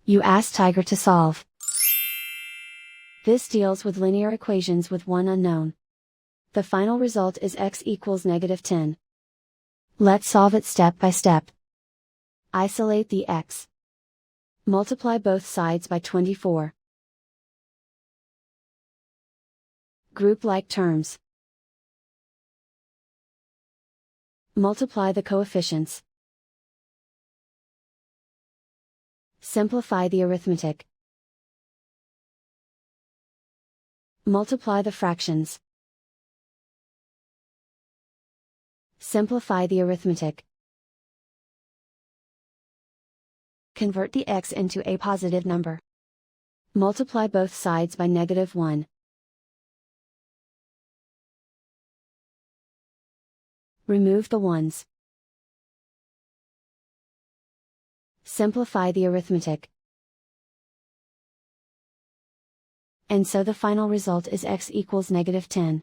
You ask Tiger to solve. This deals with linear equations with one unknown. The final result is x equals -10. Let's solve it step by step. Isolate the x. Multiply both sides by 24. Group like terms. Multiply the coefficients. Simplify the arithmetic. Multiply the fractions. Simplify the arithmetic. Convert the x into a positive number. Multiply both sides by -1. Remove the ones. Simplify the arithmetic. And so the final result is x equals -10.